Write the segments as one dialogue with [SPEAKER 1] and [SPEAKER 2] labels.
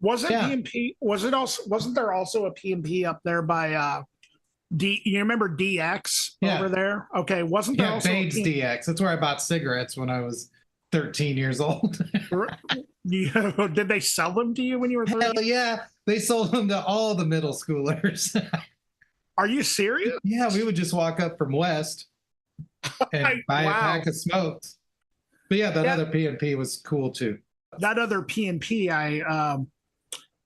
[SPEAKER 1] Was it
[SPEAKER 2] Yeah.
[SPEAKER 1] PMP? Was it also? Wasn't there also a PMP up there by D? You remember DX
[SPEAKER 2] Yeah.
[SPEAKER 1] over there? Okay, wasn't there
[SPEAKER 2] Yeah,
[SPEAKER 1] also
[SPEAKER 2] Bates
[SPEAKER 1] a
[SPEAKER 2] DX. That's where I bought cigarettes when I was 13 years old.
[SPEAKER 1] Did they sell them to you when you were
[SPEAKER 2] Hell
[SPEAKER 1] 13?
[SPEAKER 2] yeah. They sold them to all the middle schoolers.
[SPEAKER 1] Are you serious?
[SPEAKER 2] Yeah, we would just walk up from West and buy a pack of smokes. But yeah, that other PMP was cool too.
[SPEAKER 1] That other PMP,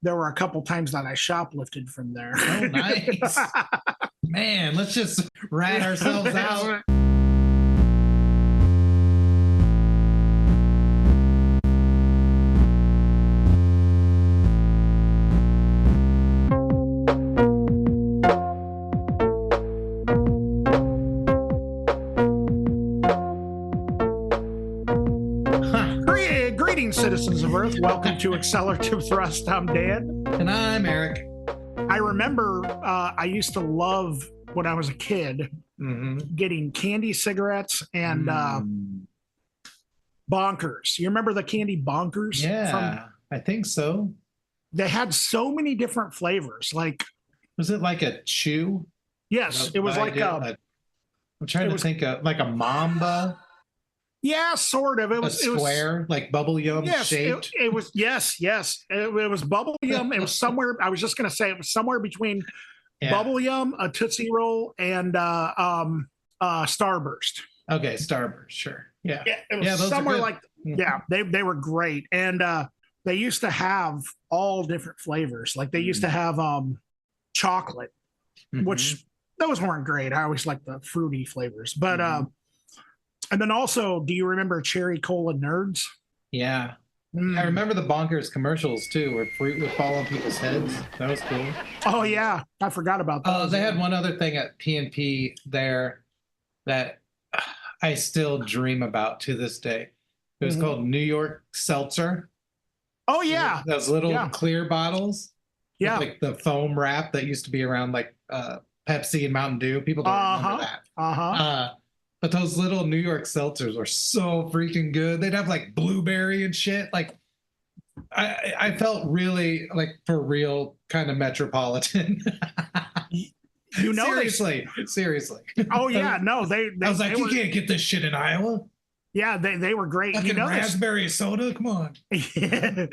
[SPEAKER 1] there were a couple times that I shoplifted from there.
[SPEAKER 2] Oh, nice. Man, let's just rat ourselves out.
[SPEAKER 1] Greetings, citizens of Earth. Welcome to Accelerativ Thrust. I'm Dan.
[SPEAKER 2] And I'm Erik.
[SPEAKER 1] I remember I used to love, when I was a kid, getting candy cigarettes and bonkers. You remember the candy bonkers?
[SPEAKER 2] Yeah, I think so.
[SPEAKER 1] They had so many different flavors. Like,
[SPEAKER 2] was it like a chew?
[SPEAKER 1] Yes, it was like
[SPEAKER 2] I'm trying to think of like a Mamba.
[SPEAKER 1] Yeah, sort of. It was
[SPEAKER 2] square, like bubble yum shaped.
[SPEAKER 1] It was yes. It was bubble yum. It was somewhere. I was just gonna say it was somewhere between bubble yum, a Tootsie Roll, and Starburst.
[SPEAKER 2] Okay, Starburst, sure. Yeah.
[SPEAKER 1] It was somewhere like they were great. And they used to have all different flavors. Like they used to have chocolate, which those weren't great. I always liked the fruity flavors. But and then also, do you remember Cherry Cola Nerds?
[SPEAKER 2] Yeah. I remember the Bonkers commercials too, where fruit would fall on people's heads. That was cool.
[SPEAKER 1] Oh yeah, I forgot about that.
[SPEAKER 2] They had one other thing at PNP there that I still dream about to this day. It was called New York Seltzer.
[SPEAKER 1] Oh yeah,
[SPEAKER 2] those little clear bottles.
[SPEAKER 1] Yeah,
[SPEAKER 2] with, like the foam wrap that used to be around like Pepsi and Mountain Dew. People don't remember that. But those little New York seltzers were so freaking good. They'd have like blueberry and shit. Like I felt really like for real kind of metropolitan.
[SPEAKER 1] You know,
[SPEAKER 2] seriously.
[SPEAKER 1] Oh yeah, no, they
[SPEAKER 2] I was like, you can't get this shit in Iowa.
[SPEAKER 1] Yeah, they were great.
[SPEAKER 2] Fucking raspberry soda, come on.
[SPEAKER 1] You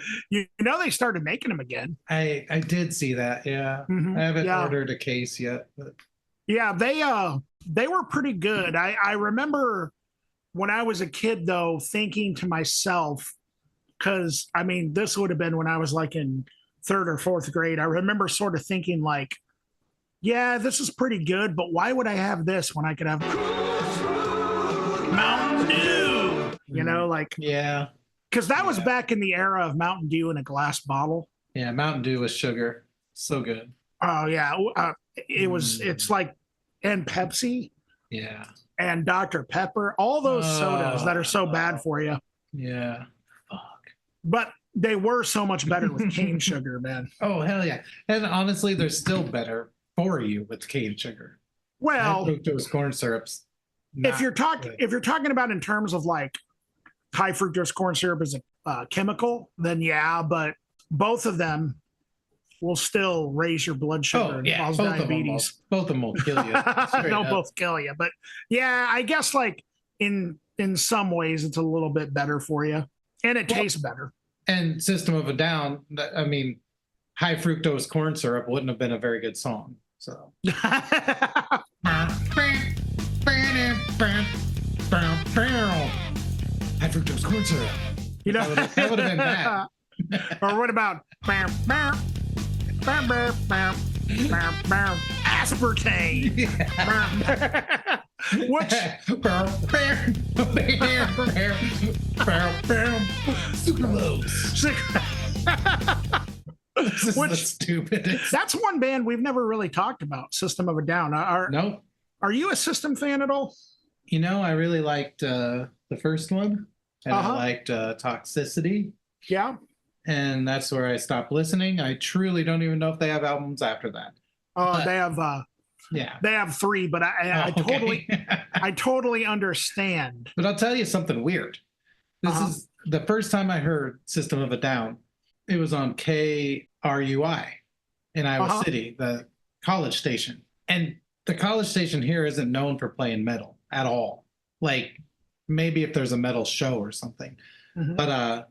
[SPEAKER 1] know, they started making them again.
[SPEAKER 2] I did see that. Yeah, I haven't ordered a case yet, but
[SPEAKER 1] yeah, they were pretty good. I remember when I was a kid, though, thinking to myself, because, I mean, this would have been when I was like in third or fourth grade. I remember sort of thinking like, yeah, this is pretty good, but why would I have this when I could have Mountain Dew? You know, like,
[SPEAKER 2] yeah.
[SPEAKER 1] Because that was back in the era of Mountain Dew in a glass bottle.
[SPEAKER 2] Yeah, Mountain Dew with sugar. So good.
[SPEAKER 1] Oh, yeah. It's like, and Pepsi.
[SPEAKER 2] Yeah.
[SPEAKER 1] And Dr. Pepper, all those sodas that are so bad for you.
[SPEAKER 2] Yeah. Fuck.
[SPEAKER 1] But they were so much better with cane sugar, man.
[SPEAKER 2] Oh, hell yeah. And honestly, they're still better for you with cane sugar.
[SPEAKER 1] Well,
[SPEAKER 2] fructose corn syrups.
[SPEAKER 1] If you're talking about in terms of like high fructose corn syrup is a chemical, then yeah, but both of them will still raise your blood sugar and cause diabetes.
[SPEAKER 2] Both of them will kill you.
[SPEAKER 1] They'll both kill you. But yeah, I guess like in some ways it's a little bit better for you. And it tastes better.
[SPEAKER 2] And System of a Down, I mean, high fructose corn syrup wouldn't have been a very good song. So high fructose corn syrup.
[SPEAKER 1] You know,
[SPEAKER 2] that would have been bad.
[SPEAKER 1] Or what about aspartame? Which
[SPEAKER 2] Which stupid.
[SPEAKER 1] That's one band we've never really talked about. System of a Down.
[SPEAKER 2] No.
[SPEAKER 1] Are you a System fan at all?
[SPEAKER 2] You know, I really liked the first one, and I liked Toxicity.
[SPEAKER 1] Yeah.
[SPEAKER 2] And that's where I stopped listening. I truly don't even know if they have albums after that.
[SPEAKER 1] They have they have 3, but I totally understand.
[SPEAKER 2] But I'll tell you something weird. This is the first time I heard System of a Down. it was on KRUI in Iowa City, the college station. And the college station here isn't known for playing metal at all. Like maybe if there's a metal show or something. But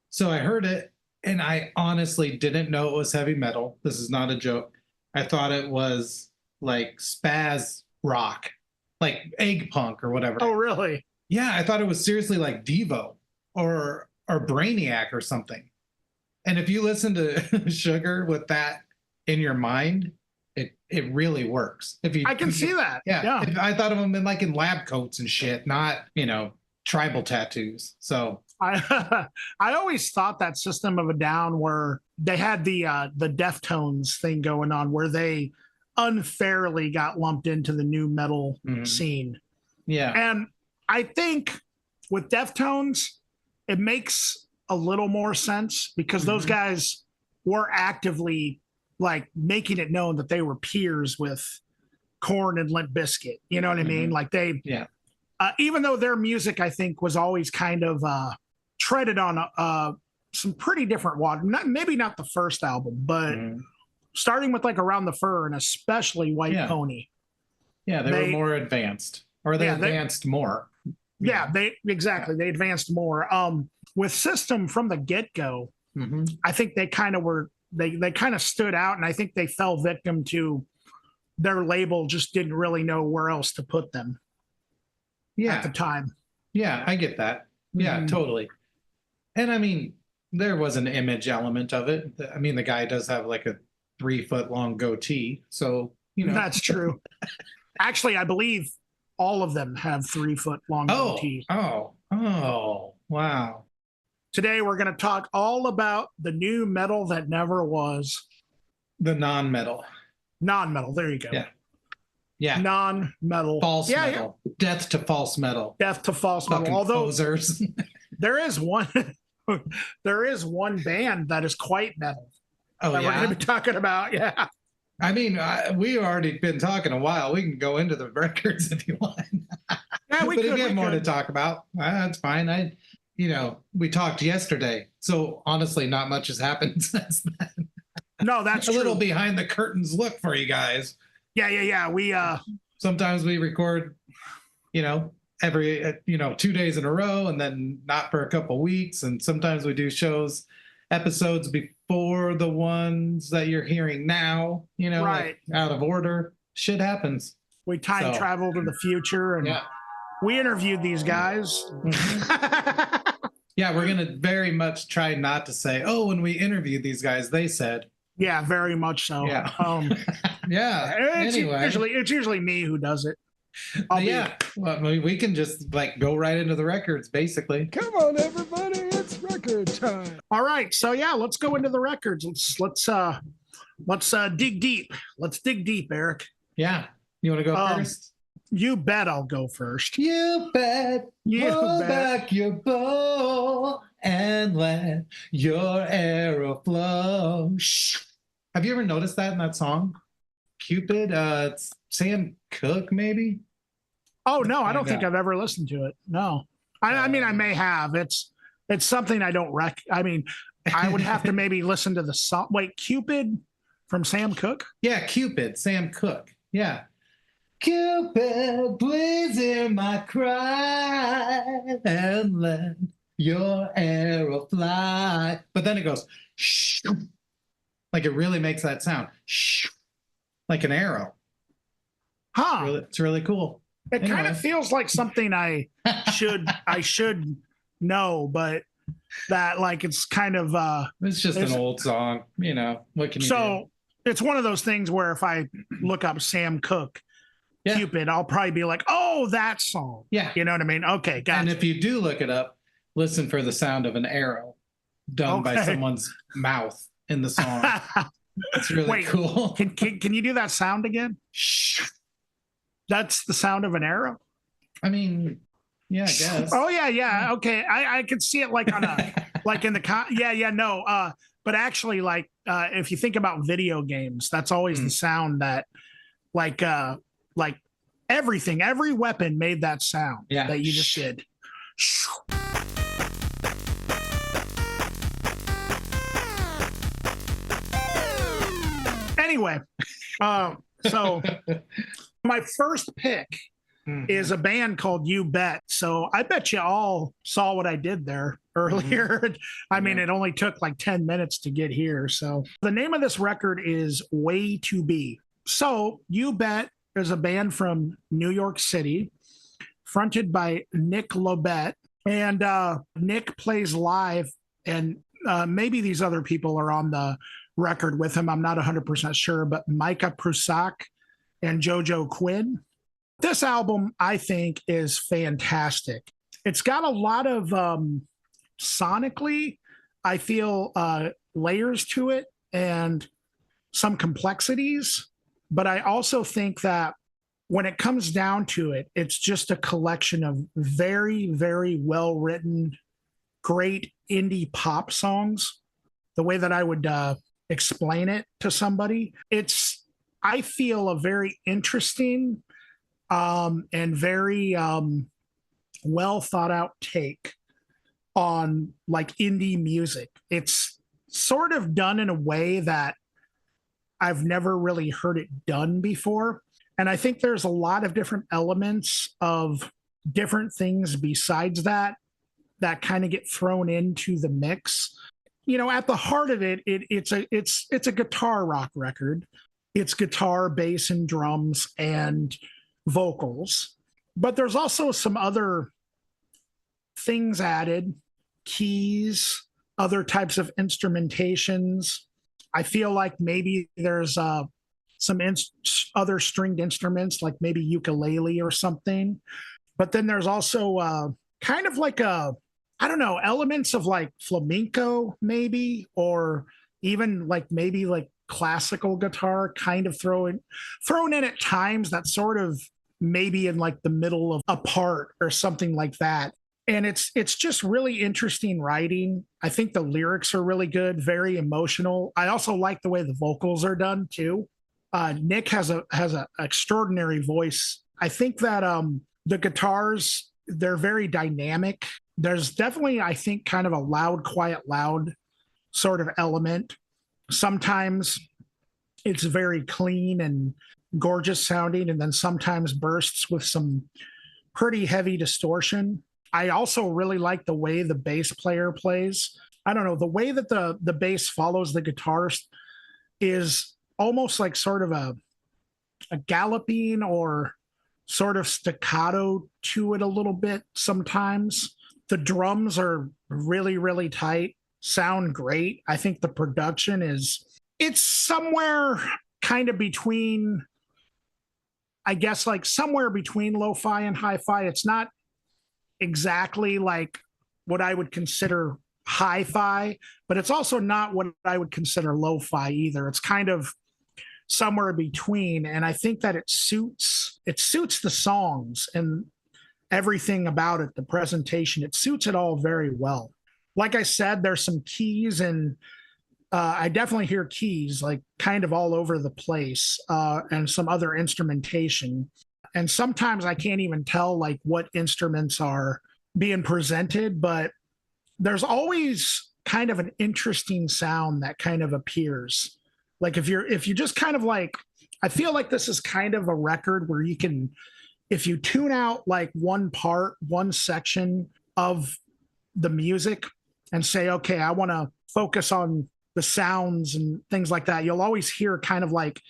[SPEAKER 2] so I heard it and I honestly didn't know it was heavy metal. This is not a joke. I thought it was like spaz rock, like egg punk or whatever.
[SPEAKER 1] Oh, really?
[SPEAKER 2] Yeah, I thought it was seriously like Devo or Brainiac or something. And if you listen to Sugar with that in your mind, it really works. If you,
[SPEAKER 1] I can see that.
[SPEAKER 2] Yeah. I thought of them in lab coats and shit, not tribal tattoos. So
[SPEAKER 1] I always thought that System of a Down, where they had the Deftones thing going on, where they unfairly got lumped into the new metal scene.
[SPEAKER 2] Yeah,
[SPEAKER 1] and I think with Deftones, it makes a little more sense because those guys were actively like making it known that they were peers with Korn and Limp Bizkit. You know what I mean? Like they, even though their music, I think, was always kind of treaded on some pretty different water. Maybe not the first album, but starting with like Around the Fur and especially White Pony.
[SPEAKER 2] Yeah, they were more advanced, or they advanced more.
[SPEAKER 1] Yeah, they advanced more. With System from the get-go, I think they kind of were. They kind of stood out, and I think they fell victim to their label just didn't really know where else to put them at the time.
[SPEAKER 2] Yeah, I get that. Yeah, totally. And I mean, there was an image element of it. I mean, the guy does have like a 3-foot long goatee. So,
[SPEAKER 1] That's true. Actually, I believe all of them have 3-foot long goatees.
[SPEAKER 2] Oh, wow.
[SPEAKER 1] Today, we're going to talk all about the new metal that never was.
[SPEAKER 2] The non-metal.
[SPEAKER 1] Non-metal. There you go.
[SPEAKER 2] Yeah.
[SPEAKER 1] Non-metal.
[SPEAKER 2] False metal. Yeah. Death to false metal.
[SPEAKER 1] Death to false
[SPEAKER 2] metal.
[SPEAKER 1] Although
[SPEAKER 2] posers.
[SPEAKER 1] there is one band that is quite metal.
[SPEAKER 2] Oh,
[SPEAKER 1] that we're going to be talking about. Yeah.
[SPEAKER 2] I mean, we've already been talking a while. We can go into the records if you want.
[SPEAKER 1] Yeah,
[SPEAKER 2] but if you have more to talk about, that's fine. We talked yesterday, so honestly, not much has happened since then.
[SPEAKER 1] No, that's
[SPEAKER 2] a little behind the curtains look for you guys.
[SPEAKER 1] Yeah. We
[SPEAKER 2] sometimes we record, every 2 days in a row, and then not for a couple weeks, and sometimes we do episodes before the ones that you're hearing now. Like out of order. Shit happens.
[SPEAKER 1] We time travel to the future, and we interviewed these guys.
[SPEAKER 2] Yeah, we're gonna very much try not to say, when we interviewed these guys, they said.
[SPEAKER 1] Yeah, very much so.
[SPEAKER 2] Yeah.
[SPEAKER 1] Yeah. It's usually me who does it.
[SPEAKER 2] Well, we can just go right into the records, basically.
[SPEAKER 1] Come on, everybody, it's record time. All right, so let's go into the records. Let's dig deep. Let's dig deep, Erik.
[SPEAKER 2] Yeah. You want to go first?
[SPEAKER 1] You bet I'll go first.
[SPEAKER 2] You bet. Hold back your bow and let your arrow flow. Shh. Have you ever noticed that in that song? Cupid? It's Sam Cooke, maybe?
[SPEAKER 1] Oh, no, I don't think I've ever listened to it. No. I mean, I may have. It's something I don't I would have to maybe listen to the song. Wait, Cupid from Sam Cooke?
[SPEAKER 2] Yeah, Cupid, Sam Cooke. Yeah. Cupid, please hear my cry and let your arrow fly. But then it goes, shh, like it really makes that sound, shh, like an arrow.
[SPEAKER 1] Huh?
[SPEAKER 2] It's really cool.
[SPEAKER 1] It kind of feels like something I should know, but that it's kind of
[SPEAKER 2] it's just an old song, What can you do?
[SPEAKER 1] It's one of those things where if I look up Sam Cooke. Cupid, I'll probably be like, that song.
[SPEAKER 2] Yeah.
[SPEAKER 1] You know what I mean? Okay, gotcha.
[SPEAKER 2] And if you do look it up, listen for the sound of an arrow done by someone's mouth in the song. It's really cool.
[SPEAKER 1] Can you do that sound again?
[SPEAKER 2] Shh.
[SPEAKER 1] That's the sound of an arrow?
[SPEAKER 2] I mean, yeah, I guess.
[SPEAKER 1] Oh, yeah. Okay. I could see it on a, in the, no. But actually, if you think about video games, that's always the sound that, everything, every weapon made that sound that you just did. Anyway, so my first pick is a band called youbet. So I bet you all saw what I did there earlier. I mean, it only took like 10 minutes to get here. So the name of this record is Way to Be. So youbet is a band from New York City, fronted by Nick Lobet. And Nick plays live, and maybe these other people are on the record with him. I'm not 100% sure, but Micah Prusak and JoJo Quinn. This album, I think, is fantastic. It's got a lot of sonically, I feel, layers to it and some complexities. But I also think that when it comes down to it, it's just a collection of very, very well-written, great indie pop songs. The way that I would explain it to somebody, it's, I feel, a very interesting and very well thought out take on like indie music. It's sort of done in a way that I've never really heard it done before. And I think there's a lot of different elements of different things besides that that kind of get thrown into the mix. You know, at the heart of it, it's a guitar rock record. It's guitar, bass, and drums and vocals. But there's also some other things added, keys, other types of instrumentations. I feel like maybe there's some other stringed instruments, like maybe ukulele or something. But then there's also kind of like I don't know, elements of like flamenco maybe, or even like maybe like classical guitar kind of thrown in at times, that sort of maybe in like the middle of a part or something like that. And it's just really interesting writing. I think the lyrics are really good, very emotional. I also like the way the vocals are done too. Nick has an extraordinary voice. I think that the guitars, they're very dynamic. There's definitely, I think, kind of a loud, quiet, loud sort of element. Sometimes it's very clean and gorgeous sounding, and then sometimes bursts with some pretty heavy distortion. I also really like the way the bass player plays. I don't know, the way that the bass follows the guitars is almost like sort of a galloping or sort of staccato to it a little bit sometimes. The drums are really, really tight, sound great. I think the production it's somewhere kind of between, I guess, like somewhere between lo-fi and hi-fi. It's not exactly like what I would consider hi-fi, but it's also not what I would consider lo-fi either. It's kind of somewhere between, and I think that it suits the songs and everything about it, the presentation. It suits it all very well. Like I said, there's some keys, and I definitely hear keys like kind of all over the place, and some other instrumentation. And sometimes I can't even tell like what instruments are being presented, but there's always kind of an interesting sound that kind of appears. Like if you just kind of like, I feel like this is kind of a record where you can, if you tune out like one part, one section of the music and say, okay, I want to focus on the sounds and things like that, you'll always hear kind of like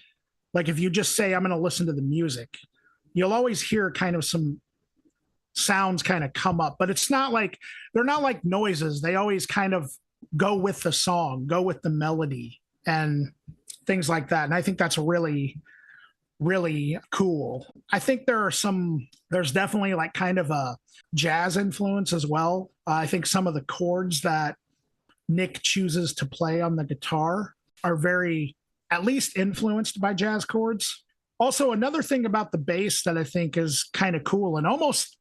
[SPEAKER 1] if you just say, I'm going to listen to the music, you'll always hear kind of some sounds kind of come up, but it's not like, they're not like noises. They always kind of go with the song, go with the melody and things like that. And I think that's really, really cool. I think there's definitely like kind of a jazz influence as well. I think some of the chords that Nick chooses to play on the guitar are very, at least influenced by jazz chords. Also, another thing about the bass that I think is kind of cool and almost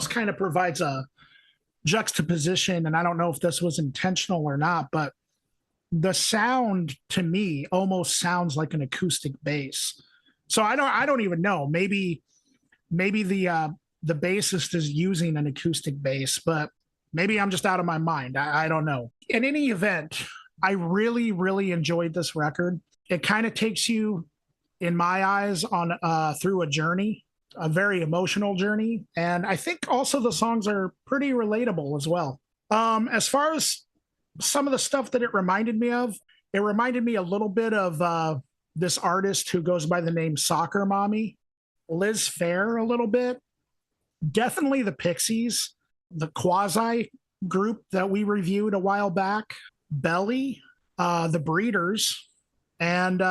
[SPEAKER 1] kind of provides a juxtaposition, and I don't know if this was intentional or not, but the sound to me almost sounds like an acoustic bass. So I don't even know. Maybe the bassist is using an acoustic bass, but maybe I'm just out of my mind. I don't know. In any event, I really, really enjoyed this record. It kind of takes you, in my eyes, on through a journey, a very emotional journey. And I think also the songs are pretty relatable as well. As far as some of the stuff that it reminded me of, it reminded me a little bit of this artist who goes by the name Soccer Mommy, Liz Phair a little bit. Definitely the Pixies, the Quasi group that we reviewed a while back, Belly, the Breeders, and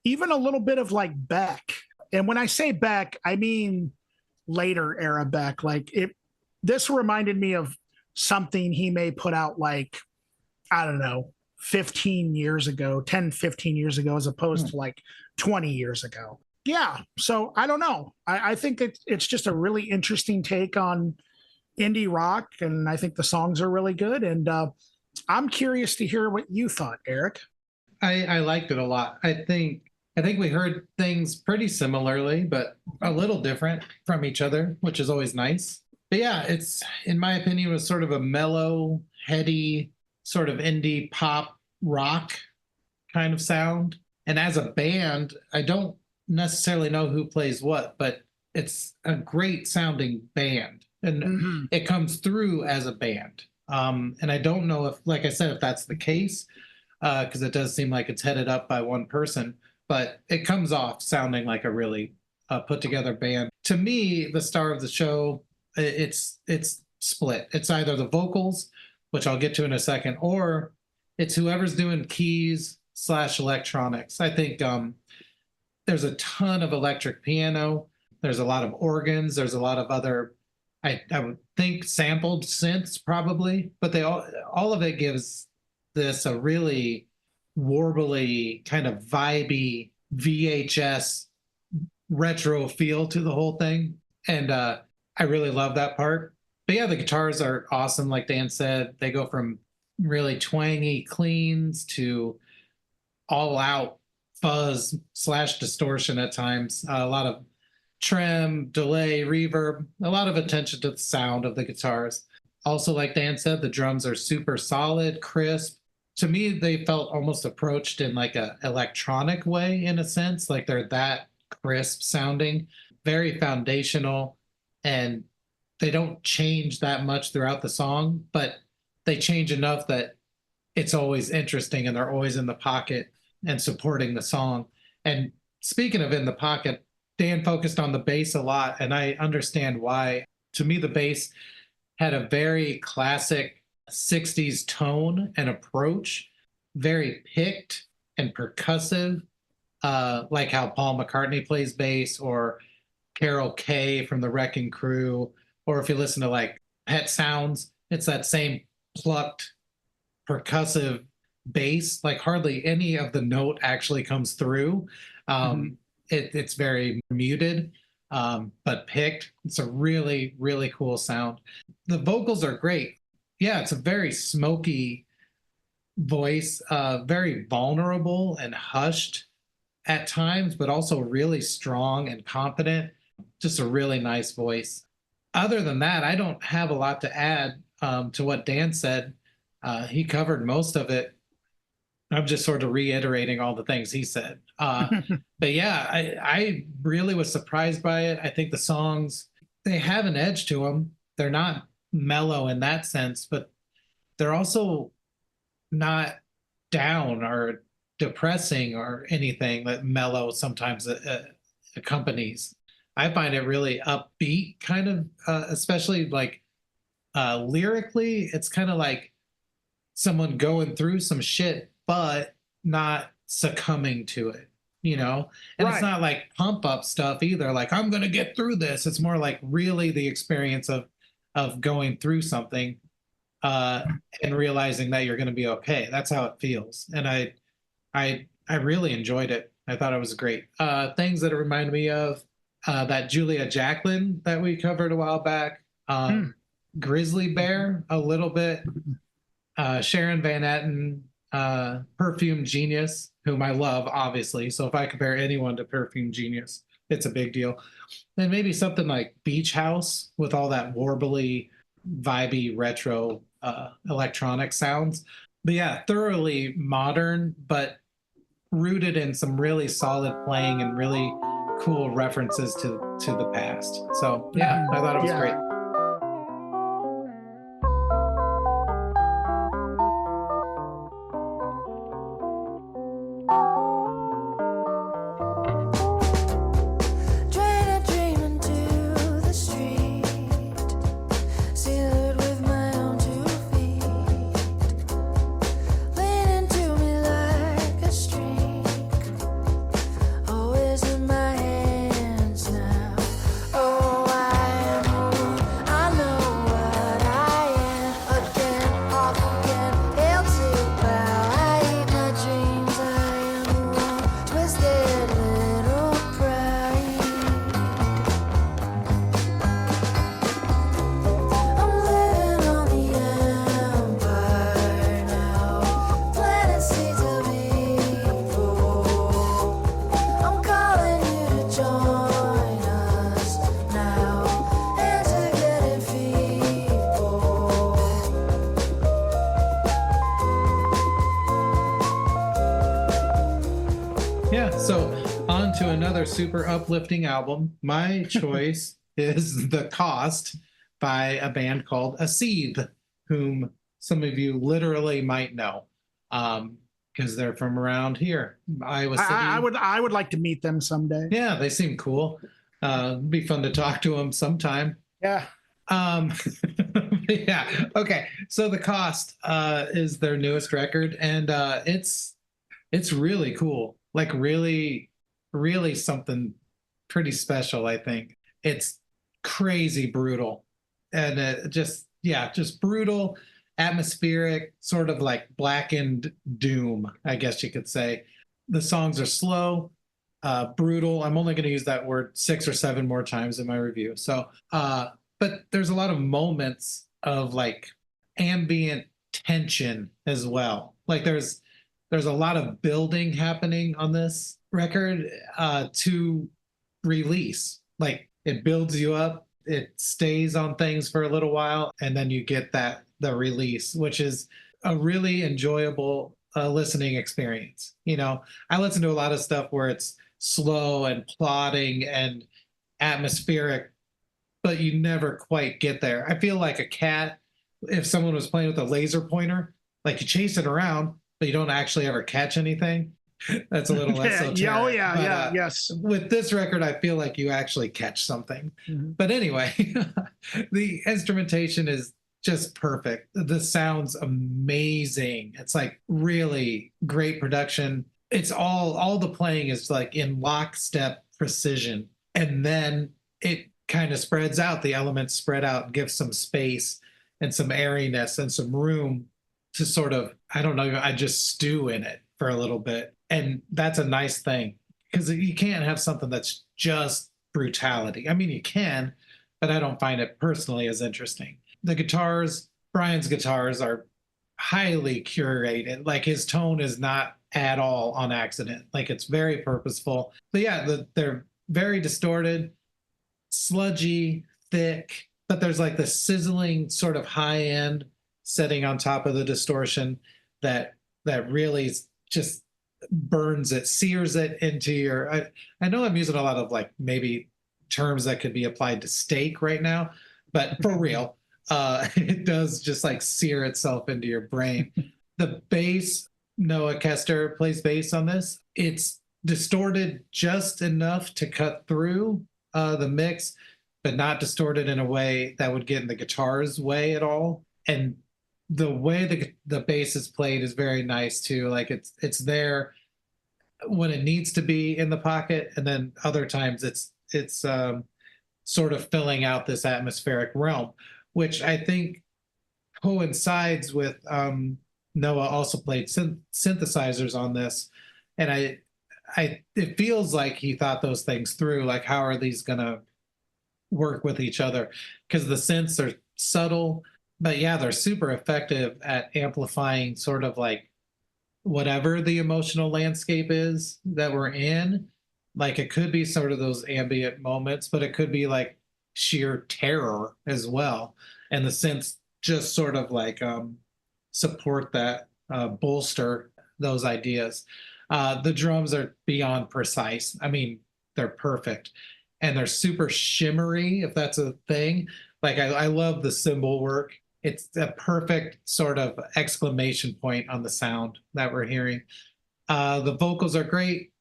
[SPEAKER 1] even a little bit of like Beck. And when I say Beck, I mean later era Beck. Like it, this reminded me of something he may put out like, I don't know, 15 years ago, 10, 15 years ago, as opposed to like 20 years ago. Yeah. So I don't know. I think it's just a really interesting take on indie rock. And I think the songs are really good. And I'm curious to hear what you thought, Erik.
[SPEAKER 2] I liked it a lot. I think we heard things pretty similarly, but a little different from each other, which is always nice. But yeah, it's, in my opinion, was sort of a mellow, heady, sort of indie pop rock kind of sound. And as a band, I don't necessarily know who plays what, but it's a great sounding band. And it comes through as a band. And I don't know if, like I said, if that's the case, because it does seem like it's headed up by one person, but it comes off sounding like a really put together band. To me, the star of the show, it's split. It's either the vocals, which I'll get to in a second, or it's whoever's doing keys / electronics. I think there's a ton of electric piano. There's a lot of organs. There's a lot of other, I would think, sampled synths probably, but they all of it gives this a really warbly, kind of vibey VHS retro feel to the whole thing. And I really love that part. But yeah, the guitars are awesome. Like Dan said, they go from really twangy cleans to all out fuzz / distortion at times. A lot of trem, delay, reverb, a lot of attention to the sound of the guitars. Also, like Dan said, the drums are super solid, crisp. To me, they felt almost approached in like a electronic way, in a sense, like they're that crisp sounding, very foundational, and they don't change that much throughout the song, but they change enough that it's always interesting and they're always in the pocket and supporting the song. And speaking of in the pocket, Dan focused on the bass a lot, and I understand why. To me, the bass had a very classic 60s tone and approach, very picked and percussive, like how Paul McCartney plays bass, or Carol Kay from the Wrecking Crew, or if you listen to like Pet Sounds, it's that same plucked percussive bass. Like hardly any of the note actually comes through. It's very muted, but picked. It's a really, really cool sound. The vocals are great. Yeah, it's a very smoky voice, very vulnerable and hushed at times, but also really strong and confident. Just a really nice voice. Other than that, I don't have a lot to add to what Dan said. He covered most of it. I'm just sort of reiterating all the things he said. But yeah, I really was surprised by it. I think the songs, they have an edge to them. They're not mellow in that sense, but they're also not down or depressing or anything that mellow sometimes accompanies. I find it really upbeat, kind of, especially like lyrically. It's kind of like someone going through some shit, but not succumbing to it, you know? And It's not like pump up stuff either. Like, I'm going to get through this. It's more like really the experience of going through something and realizing that you're going to be okay. That's how it feels. And I really enjoyed it. I thought it was great. Things that it reminded me of, that Julia Jacklin that we covered a while back, Grizzly Bear a little bit, Sharon Van Etten, Perfume Genius, whom I love, obviously. So if I compare anyone to Perfume Genius, it's a big deal. And maybe something like Beach House with all that warbly, vibey, retro electronic sounds. But yeah, thoroughly modern, but rooted in some really solid playing and really cool references to the past. So yeah, I thought it was
[SPEAKER 1] Yeah.
[SPEAKER 2] great. Yeah, so on to another super uplifting album. My choice is The Cost by a band called Aseethe, whom some of you literally might know because they're from around here, Iowa City.
[SPEAKER 1] I would like to meet them someday.
[SPEAKER 2] Yeah, they seem cool. It'd be fun to talk to them sometime.
[SPEAKER 1] Yeah.
[SPEAKER 2] Yeah. Okay. So The Cost is their newest record, and it's really cool. Like really, really something pretty special, I think. It's crazy brutal. And just brutal, atmospheric, sort of like blackened doom, I guess you could say. The songs are slow, brutal. I'm only going to use that word 6 or 7 more times in my review. So, but there's a lot of moments of like ambient tension as well. Like there's a lot of building happening on this record to release. Like it builds you up, it stays on things for a little while, and then you get the release, which is a really enjoyable listening experience. You know, I listen to a lot of stuff where it's slow and plodding and atmospheric, but you never quite get there. I feel like a cat, if someone was playing with a laser pointer, like you chase it around, but you don't actually ever catch anything. That's a little esoteric.
[SPEAKER 1] Yes.
[SPEAKER 2] With this record, I feel like you actually catch something. Mm-hmm. But anyway, the instrumentation is just perfect. The sound's amazing. It's like really great production. It's all the playing is like in lockstep precision. And then it kind of spreads out. The elements spread out and give some space and some airiness and some room to sort of, I don't know, I just stew in it for a little bit. And that's a nice thing because you can't have something that's just brutality. I mean, you can, but I don't find it personally as interesting. The guitars, Brian's guitars are highly curated. Like his tone is not at all on accident. Like it's very purposeful. But yeah, they're very distorted, sludgy, thick, but there's like the sizzling sort of high end setting on top of the distortion that really just burns it, sears it into your. I know I'm using a lot of like maybe terms that could be applied to steak right now, but for real, it does just like sear itself into your brain. The bass, Noah Kester plays bass on this. It's distorted just enough to cut through the mix, but not distorted in a way that would get in the guitar's way at all. And the way the bass is played is very nice too. Like it's there when it needs to be in the pocket, and then other times it's sort of filling out this atmospheric realm, which I think coincides with Noah also played synthesizers on this, and it feels like he thought those things through. Like, how are these gonna work with each other? Because the synths are subtle, but yeah, they're super effective at amplifying sort of like whatever the emotional landscape is that we're in. Like it could be sort of those ambient moments, but it could be like sheer terror as well. And the synths just sort of like support that bolster those ideas. The drums are beyond precise. I mean, they're perfect, and they're super shimmery, if that's a thing. Like I love the cymbal work. It's a perfect sort of exclamation point on the sound that we're hearing. The vocals are great.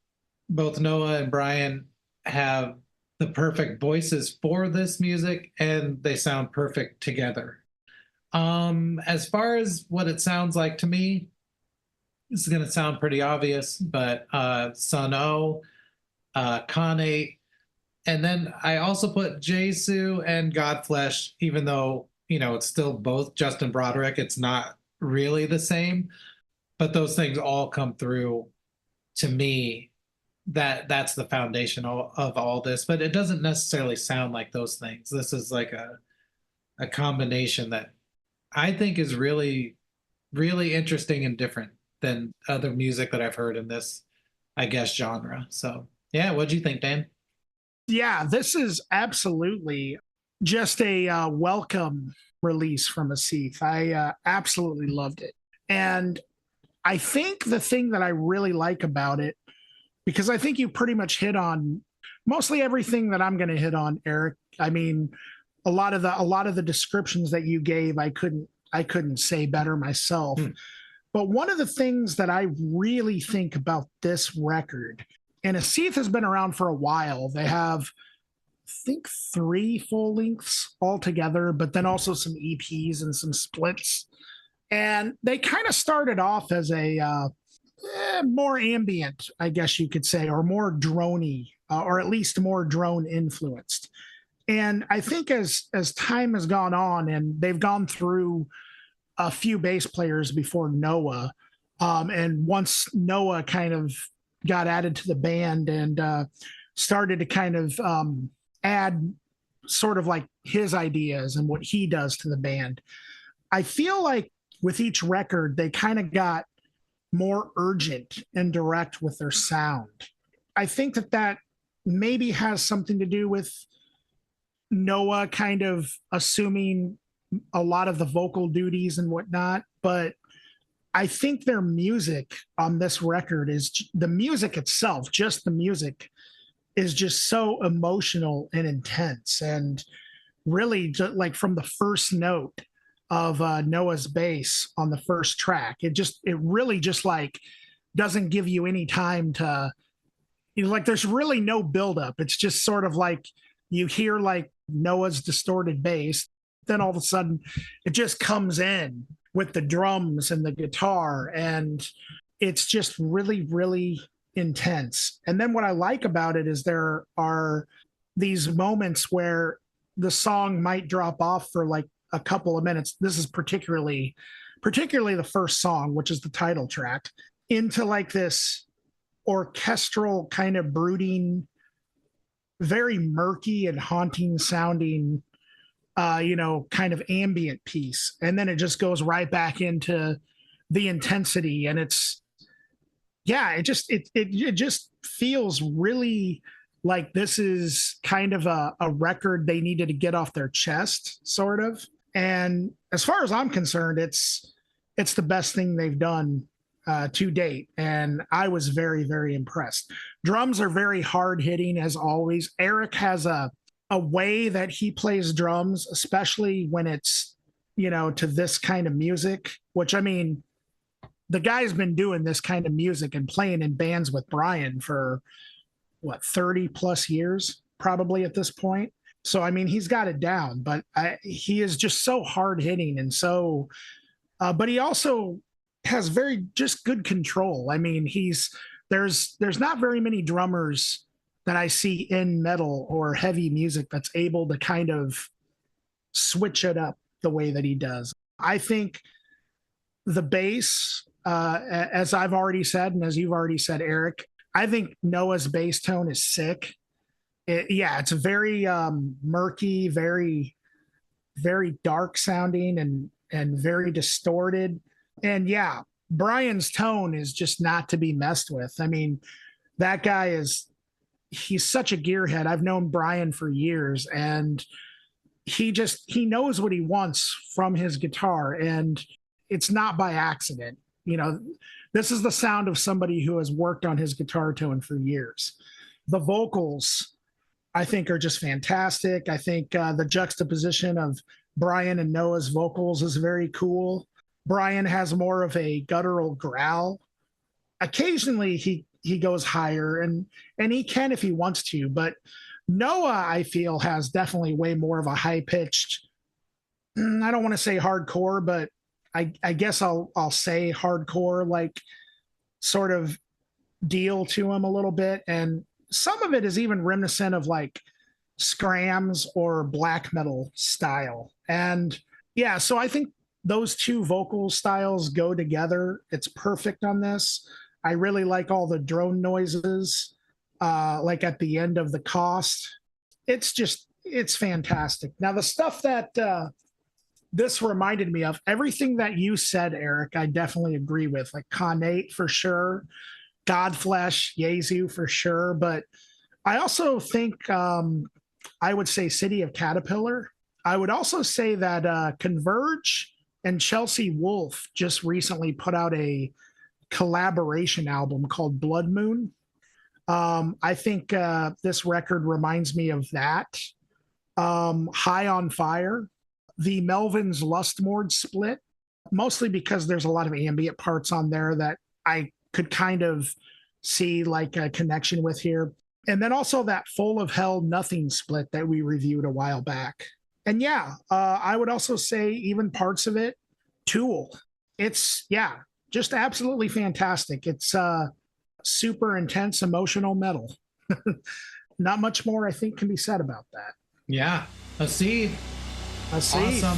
[SPEAKER 2] Both Noah and Brian have the perfect voices for this music, and they sound perfect together. As far as what it sounds like to me, this is going to sound pretty obvious, but Sun O, Kane, and then I also put Jesu and Godflesh, even though, you know, it's still both Justin Broderick. It's not really the same, but those things all come through to me. That's the foundation of all this, but it doesn't necessarily sound like those things. This is like a combination that I think is really, really interesting and different than other music that I've heard in this, I guess, genre. So yeah, what'd you think, Dan?
[SPEAKER 1] Yeah, this is absolutely just a welcome release from Aseethe. I absolutely loved it. And I think the thing that I really like about it, because I think you pretty much hit on mostly everything that I'm going to hit on, Erik. I mean, a lot of the descriptions that you gave, I couldn't say better myself. But one of the things that I really think about this record, and Aseethe has been around for a while. They have, I think, 3 full lengths altogether, but then also some EPs and some splits. And they kind of started off as a more ambient, I guess you could say, or more droney, or at least more drone influenced. And I think as time has gone on and they've gone through a few bass players before Noah, and once Noah kind of got added to the band and started to kind of add sort of like his ideas and what he does to the band, I feel like with each record they kind of got more urgent and direct with their sound. I think that maybe has something to do with Noah kind of assuming a lot of the vocal duties and whatnot. But I think their music on this record is the music itself, just the music is just so emotional and intense. And really, just like from the first note of Noah's bass on the first track, it really just like doesn't give you any time to, you know, like there's really no buildup. It's just sort of like you hear like Noah's distorted bass, then all of a sudden it just comes in with the drums and the guitar, and it's just really, really intense. And then what I like about it is there are these moments where the song might drop off for like a couple of minutes. This is particularly the first song, which is the title track, into like this orchestral kind of brooding, very murky and haunting sounding, kind of ambient piece. And then it just goes right back into the intensity. And it just feels really like this is kind of a record they needed to get off their chest, sort of. And as far as I'm concerned, it's the best thing they've done to date. And I was very, very impressed. Drums are very hard hitting as always. Erik has a way that he plays drums, especially when it's, to this kind of music, which I mean, the guy's been doing this kind of music and playing in bands with Brian for 30 plus years, probably at this point. So, I mean, he's got it down, but he is just so hard hitting. And so, but he also has very just good control. I mean, there's not very many drummers that I see in metal or heavy music that's able to kind of switch it up the way that he does. I think the bass, as I've already said, and as you've already said, Erik, I think Noah's bass tone is sick. It's very murky, very, very dark sounding and very distorted. And yeah, Brian's tone is just not to be messed with. I mean, that guy he's such a gearhead. I've known Brian for years, and he knows what he wants from his guitar, and it's not by accident. this is the sound of somebody who has worked on his guitar tone for years. The vocals, I think, are just fantastic. I think the juxtaposition of Brian and Noah's vocals is very cool. Brian has more of a guttural growl. Occasionally he goes higher, and he can if he wants to, but Noah, I feel, has definitely way more of a high-pitched, I don't want to say hardcore, but I guess I'll say hardcore, like, sort of deal to him a little bit. And some of it is even reminiscent of like scrams or black metal style. And yeah, so I think those two vocal styles go together. It's perfect on this. I really like all the drone noises, like at the end of the cost. It's fantastic. Now, the stuff that this reminded me of, everything that you said, Erik, I definitely agree with. Like Connate for sure, Godflesh, Yezu for sure. But I also think I would say City of Caterpillar. I would also say that Converge and Chelsea Wolfe just recently put out a collaboration album called Blood Moon. I think this record reminds me of that. High on Fire, the Melvins Lustmord split, mostly because there's a lot of ambient parts on there that I could kind of see like a connection with here. And then also that Full of Hell Nothing split that we reviewed a while back. And yeah, I would also say even parts of it, Tool. It's, yeah, just absolutely fantastic. It's super intense, emotional metal. Not much more, I think, can be said about that.
[SPEAKER 2] Yeah. Aseethe. Awesome.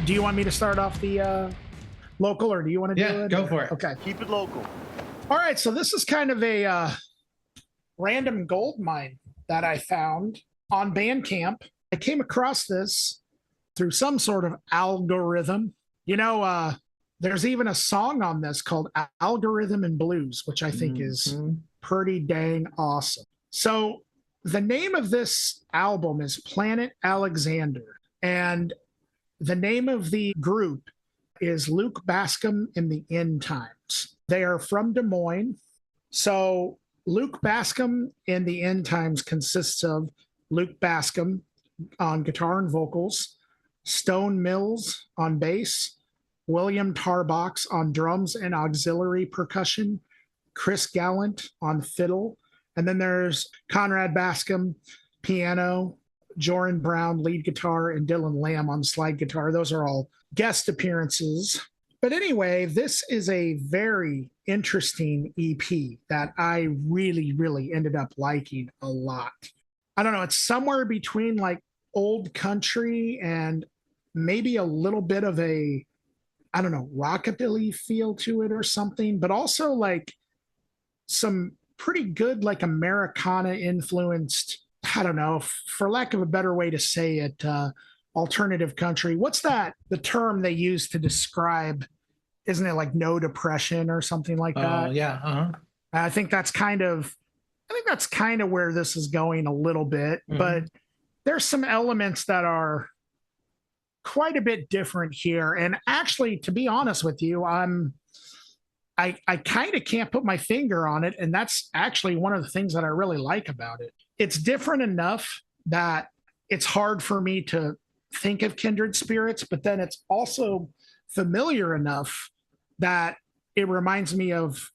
[SPEAKER 1] Do you want me to start off the local, or do you want to do it?
[SPEAKER 2] Yeah, go for it.
[SPEAKER 1] Okay.
[SPEAKER 3] Keep it local.
[SPEAKER 1] All right. So this is kind of a random gold mine that I found on Bandcamp. I came across this through some sort of algorithm. There's even a song on this called Algorithm and Blues, which I think is pretty dang awesome. So the name of this album is Planet Alexander. And the name of the group is Luke Bascom in the End Times. They are from Des Moines. So Luke Bascom in the End Times consists of Luke Bascom on guitar and vocals, Stone Mills on bass, William Tarbox on drums and auxiliary percussion, Chris Gallant on fiddle, and then there's Conrad Bascom, piano, Joran Brown, lead guitar, and Dylan Lamb on slide guitar. Those are all guest appearances. But anyway, this is a very interesting EP that I really, really ended up liking a lot. I don't know, it's somewhere between like old country and maybe a little bit of a, I don't know, rockabilly feel to it or something, but also like some pretty good like Americana influenced, I don't know, for lack of a better way to say it, alternative country. What's that? The term they use to describe, isn't it like no depression or something like that?
[SPEAKER 2] Oh, yeah. Uh-huh.
[SPEAKER 1] I think that's kind of where this is going a little bit, but there's some elements that are quite a bit different here. And actually, to be honest with you, I'm I kind of can't put my finger on it. And that's actually one of the things that I really like about it. It's different enough that it's hard for me to think of kindred spirits, but then it's also familiar enough that it reminds me of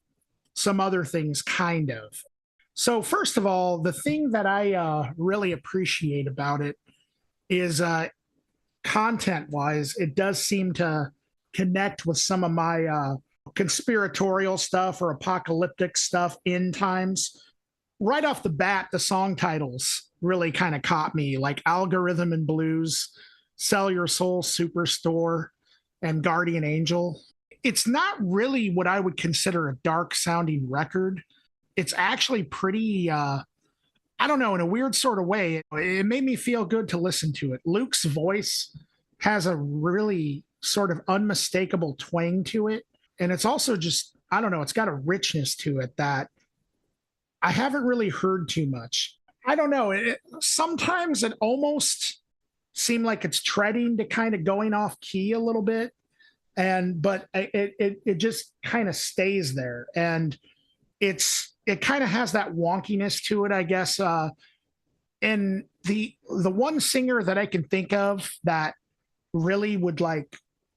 [SPEAKER 1] some other things, kind of. So, first of all, the thing that I really appreciate about it is content wise, it does seem to connect with some of my conspiratorial stuff or apocalyptic stuff, end times. Right off the bat, the song titles really kind of caught me, like Algorithm and Blues, Sell Your Soul Superstore, and Guardian Angel. It's not really what I would consider a dark sounding record. It's actually pretty, I don't know, in a weird sort of way. It made me feel good to listen to it. Luke's voice has a really sort of unmistakable twang to it. And it's also just, I don't know, it's got a richness to it that I haven't really heard too much. I don't know. Sometimes it almost seemed like it's treading to kind of going off key a little bit. But it just kind of stays there. And it kind of has that wonkiness to it, I guess. And the one singer that I can think of that really would like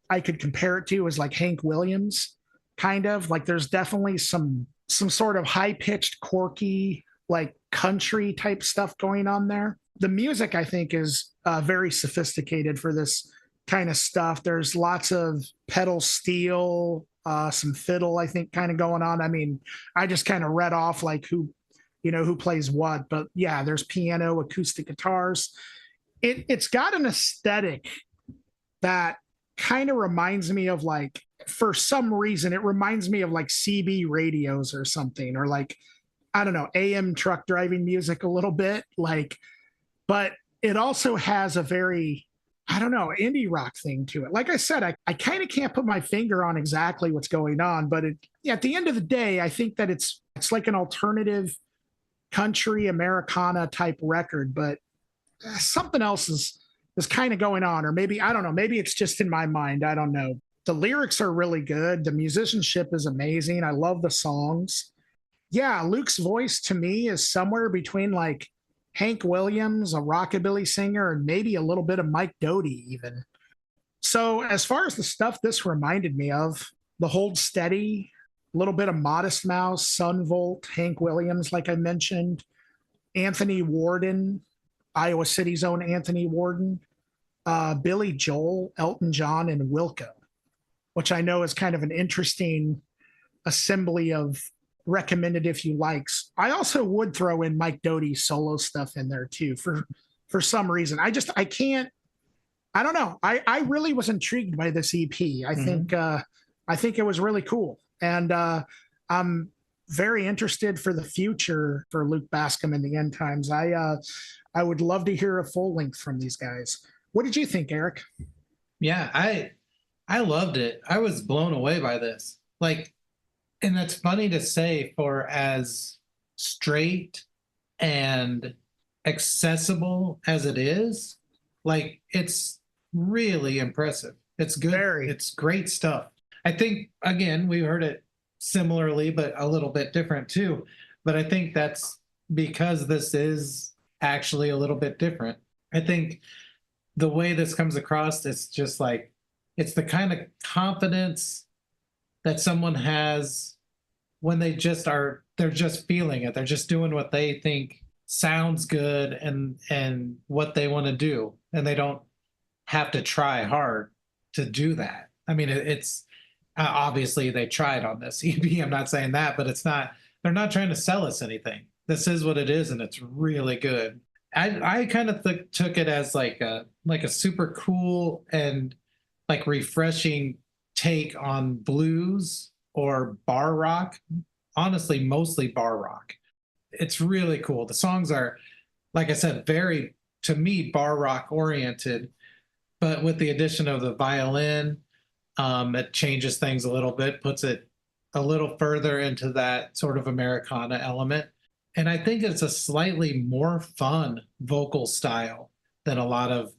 [SPEAKER 1] I could compare it to is like Hank Williams, kind of like there's definitely some sort of high pitched, quirky, like country type stuff going on there. The music I think is very sophisticated for this kind of stuff. There's lots of pedal steel, some fiddle, I think, kind of going on. I mean, I just kind of read off like who plays what, but yeah, there's piano, acoustic guitars. It's got an aesthetic that kind of reminds me of like, for some reason, it reminds me of like CB radios or something, or like, I don't know, AM truck driving music a little bit. Like, but it also has a very, I don't know, indie rock thing to it. Like I said, I kind of can't put my finger on exactly what's going on, but at the end of the day, I think that it's like an alternative country Americana type record, but something else is kind of going on, or maybe, I don't know, maybe it's just in my mind. I don't know. The lyrics are really good. The musicianship is amazing. I love the songs. Yeah, Luke's voice to me is somewhere between like Hank Williams, a rockabilly singer, and maybe a little bit of Mike Doughty even. So as far as the stuff this reminded me of, the Hold Steady, a little bit of Modest Mouse, Sun Volt, Hank Williams, like I mentioned, Anthony Warden, Iowa City's own Anthony Warden, Billy Joel, Elton John, and Wilco, which I know is kind of an interesting assembly of recommended if you likes. I also would throw in Mike Doughty's solo stuff in there too for some reason. I can't, I don't know. I really was intrigued by this EP. I think it was really cool. And I'm very interested for the future for Luke Bascom in the end times. I would love to hear a full length from these guys. What did you think, Erik?
[SPEAKER 2] Yeah, I loved it. I was blown away by this. Like, and that's funny to say for as straight and accessible as it is. Like, it's really impressive. It's good.
[SPEAKER 1] Very.
[SPEAKER 2] It's great stuff. I think, again, we heard it similarly, but a little bit different too. But I think that's because this is actually a little bit different. I think the way this comes across, it's just like, it's the kind of confidence that someone has when they're just feeling it. They're just doing what they think sounds good and what they want to do. And they don't have to try hard to do that. I mean, it's obviously they tried on this EP. I'm not saying that, but they're not trying to sell us anything. This is what it is, and it's really good. I kind of took it as like a super cool and like refreshing take on blues or bar rock. Honestly, mostly bar rock. It's really cool. The songs are, like I said, very, to me, bar rock oriented, but with the addition of the violin, it changes things a little bit, puts it a little further into that sort of Americana element. And I think it's a slightly more fun vocal style than a lot of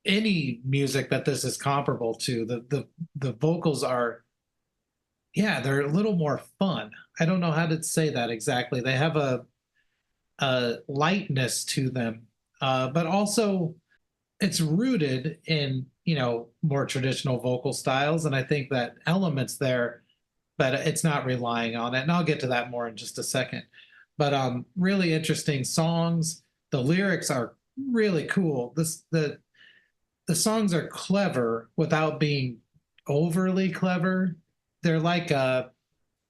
[SPEAKER 2] any music that this is comparable to. The vocals are yeah, they're a little more fun. I don't know how to say that exactly. They have a lightness to them, but also it's rooted in, more traditional vocal styles. And I think that elements there, but it's not relying on it. And I'll get to that more in just a second. But really interesting songs. The lyrics are really cool. The songs are clever without being overly clever. They're like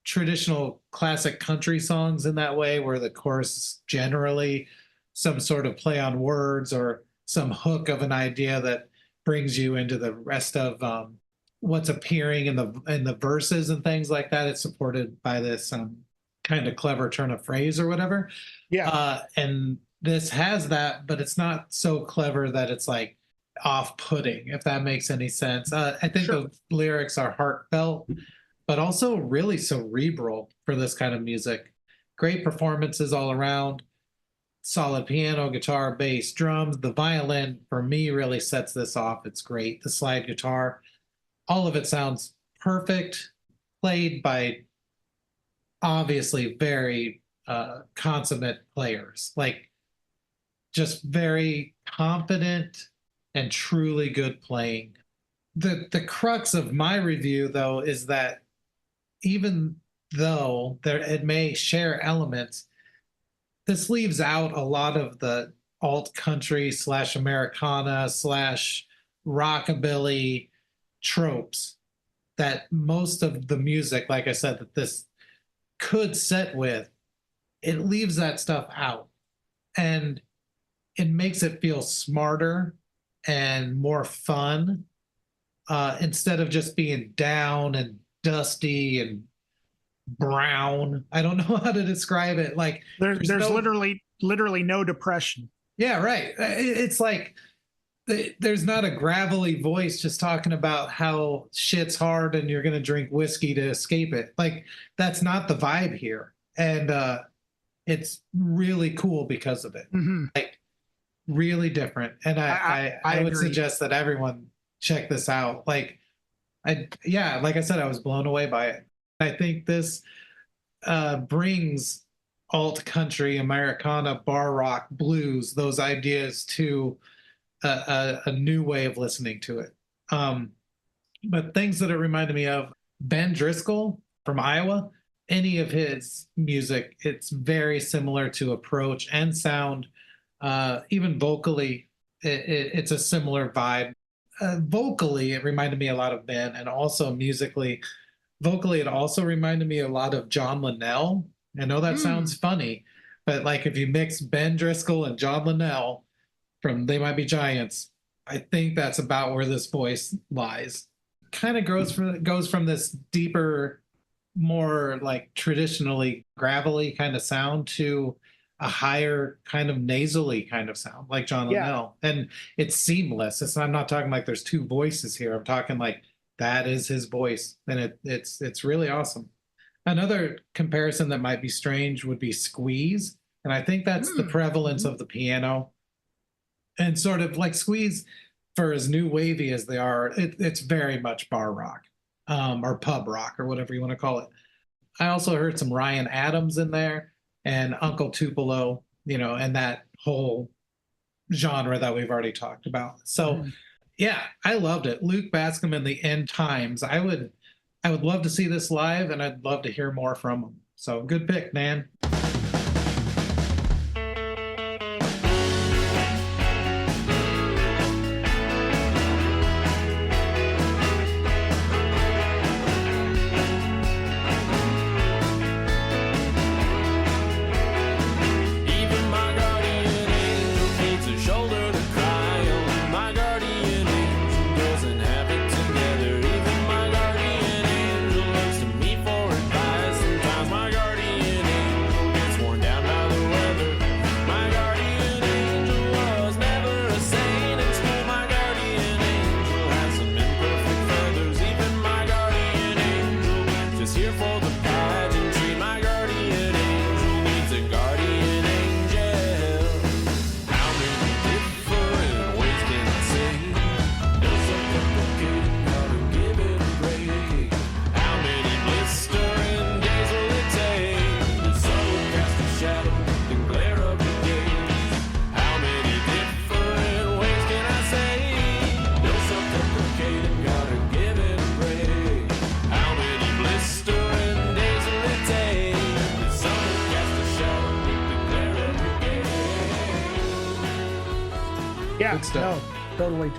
[SPEAKER 2] traditional classic country songs in that way, where the chorus is generally some sort of play on words or some hook of an idea that brings you into the rest of what's appearing in the verses and things like that. It's supported by this kind of clever turn of phrase or whatever.
[SPEAKER 1] Yeah.
[SPEAKER 2] And this has that, but it's not so clever that it's like off-putting, if that makes any sense. I think the lyrics are heartfelt, but also really cerebral for this kind of music. Great performances all around. Solid piano, guitar, bass, drums. The violin, for me, really sets this off. It's great. The slide guitar, all of it sounds perfect, played by obviously very consummate players, like just very confident and truly good playing. The crux of my review, though, is that even though it may share elements, this leaves out a lot of the alt country / Americana / rockabilly tropes that most of the music, like I said, that this could set with. It leaves that stuff out, and it makes it feel smarter and more fun, instead of just being down and dusty and brown. I don't know how to describe it. Like
[SPEAKER 1] there's literally no depression.
[SPEAKER 2] Yeah, right. It's like there's not a gravelly voice just talking about how shit's hard and you're going to drink whiskey to escape it. Like that's not the vibe here. And it's really cool because of it.
[SPEAKER 1] Mm-hmm.
[SPEAKER 2] Like really different. And I would suggest that everyone check this out. Like like I said, I was blown away by it. I think this brings alt country, Americana, bar rock, blues, those ideas to a new way of listening to it. But things that it reminded me of, Ben Driscoll from Iowa, any of his music, it's very similar to approach and sound. Even vocally, it's a similar vibe. Vocally, it reminded me a lot of Ben, and also musically, vocally, it also reminded me a lot of John Linnell. I know that sounds funny, but like if you mix Ben Driscoll and John Linnell from They Might Be Giants, I think that's about where this voice lies. Kind of goes from this deeper, more like traditionally gravelly kind of sound to a higher kind of nasally kind of sound, like John Linnell. And it's seamless. I'm not talking like there's two voices here. I'm talking like that is his voice, and it's really awesome. Another comparison that might be strange would be Squeeze, and I think that's the prevalence of the piano. And sort of like Squeeze, for as new wavy as they are, it's very much bar rock, or pub rock, or whatever you want to call it. I also heard some Ryan Adams in there and Uncle Tupelo, and that whole genre that we've already talked about. So yeah, I loved it. Luke Bascom and the End Times. I would love to see this live, and I'd love to hear more from him. So good pick, Dan.
[SPEAKER 1] Yeah, no, totally.